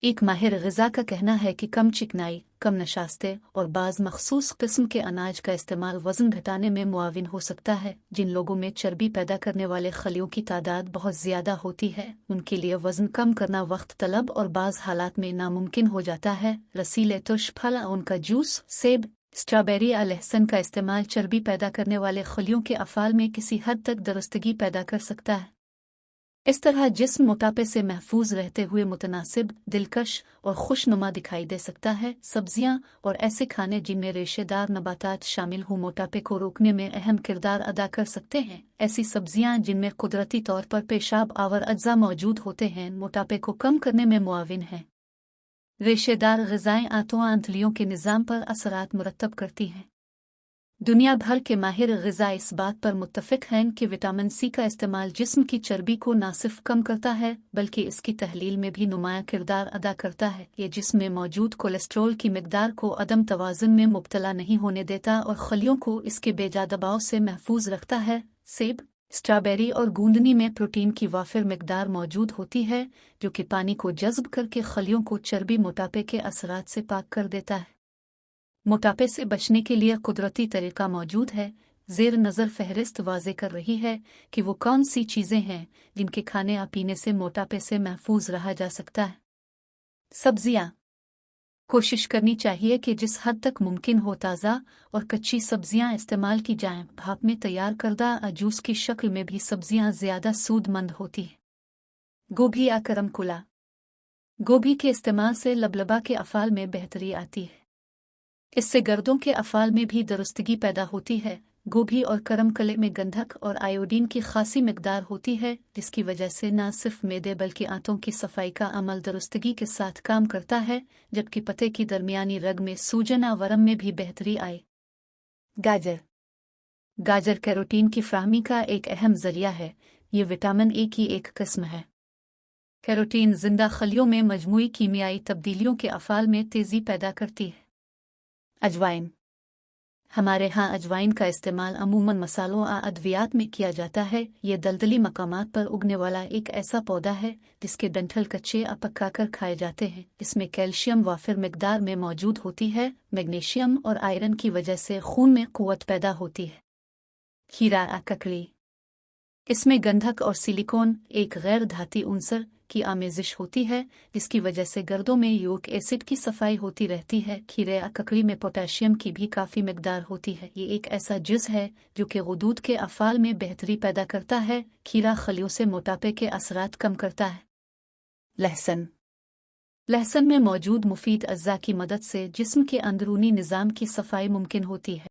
एक माहिर ग़िज़ा का कहना है कि कम चिकनाई, कम नशास्ते और बाज़ मखसूस किस्म के अनाज का इस्तेमाल वज़न घटाने में मुआविन हो सकता है। जिन लोगों में चर्बी पैदा करने वाले खलियों की तादाद बहुत ज़्यादा होती है, उनके लिए वज़न कम करना वक्त तलब और बाज़ हालात में नामुमकिन हो जाता है। रसीले तुर्श फल, उनका जूस, सेब, स्ट्रॉबेरी या लहसुन का इस्तेमाल चर्बी पैदा करने वाले खलियों के अफ़ाल में किसी हद तक दुरुस्तगी पैदा कर सकता है। इस तरह जिस्म मोटापे से महफूज रहते हुए मुतनासिब, दिलकश और खुशनुमा दिखाई दे सकता है। सब्जियां और ऐसे खाने जिनमें रेशेदार नबातात शामिल हों मोटापे को रोकने में अहम किरदार अदा कर सकते हैं। ऐसी सब्जियां जिनमें कुदरती तौर पर पेशाब आवर अज्जा मौजूद होते हैं मोटापे को कम करने में मुआविन हैं। रेशेदार ग़िज़ाएँ आंतों अंतलियों के निज़ाम पर असरात मुरतब करती हैं। दुनिया भर के माहिर ग़िज़ा इस बात पर मुत्तफ़िक़ हैं कि विटामिन सी का इस्तेमाल जिस्म की चर्बी को न सिर्फ कम करता है बल्कि इसकी तहलील में भी नुमायाँ किरदार अदा करता है। ये जिस्म में मौजूद कोलेस्ट्रॉल की मिक़दार को अदम तवाज़ुन में मुब्तला नहीं होने देता और खलियों को इसके बेजा दबाव से महफूज रखता है। सेब, स्ट्रॉबेरी और गूंदनी में प्रोटीन की वाफिर मिक़दार मौजूद होती है जो कि पानी को जज़्ब करके खलियों को चर्बी मोटापे के असरात से पाक कर देता है। मोटापे से बचने के लिए कुदरती तरीका मौजूद है। ज़ेर नज़र फ़हरिस्त वाज़े कर रही है कि वो कौन सी चीज़ें हैं जिनके खाने या पीने से मोटापे से महफूज रहा जा सकता है। सब्जियाँ कोशिश करनी चाहिए कि जिस हद तक मुमकिन हो ताज़ा और कच्ची सब्जियाँ इस्तेमाल की जाएं। भाप में तैयार करदा जूस की शक्ल में भी सब्जियाँ ज़्यादा सूदमंद होती हैं। गोभी या करमकुला, गोभी के इस्तेमाल से लबलबा के अफ़ाल में बेहतरी आती है। इससे गर्दों के अफ़ाल में भी दुरुस्तगी पैदा होती है। गोभी और करमकले में गंधक और आयोडीन की खासी मिक़दार होती है जिसकी वजह से न सिर्फ मैदे बल्कि आंतों की सफाई का अमल दुरुस्तगी के साथ काम करता है, जबकि पते की दरमियानी रग में सूजन या वरम में भी बेहतरी आए। गाजर, गाजर कैरोटीन की फ़राहमी का एक अहम ज़रिया है। ये विटामिन ए की एक किस्म है। कैरोटीन जिंदा खलियों में मजमूई कीमियाई तब्दीलियों के अफ़ाल में तेज़ी पैदा करती है। अजवाइन, हमारे यहाँ अजवाइन का इस्तेमाल अमूमन मसालों या अद्वियात में किया जाता है। ये दलदली मकामात पर उगने वाला एक ऐसा पौधा है जिसके डंठल कच्चे या पकाकर खाए जाते हैं। इसमें कैल्शियम वाफिर मिक़दार में मौजूद होती है। मैग्नीशियम और आयरन की वजह से खून में क़ुव्वत पैदा होती है। खीरा या ककड़ी, इसमें गंधक और सिलिकॉन एक गैर धाती उनसर की आमेजिश होती है जिसकी वजह से गर्दों में यूरिक एसिड की सफाई होती रहती है। खीरे या ककड़ी में पोटेशियम की भी काफ़ी मिक़दार होती है। ये एक ऐसा जुज़ है जो कि गुदूद के अफ़ाल में बेहतरी पैदा करता है। खीरा खलियों से मोटापे के असरात कम करता है। लहसुन, लहसुन में मौजूद मुफीद अज़्ज़ा की मदद से जिस्म के अंदरूनी निज़ाम की सफाई मुमकिन होती है।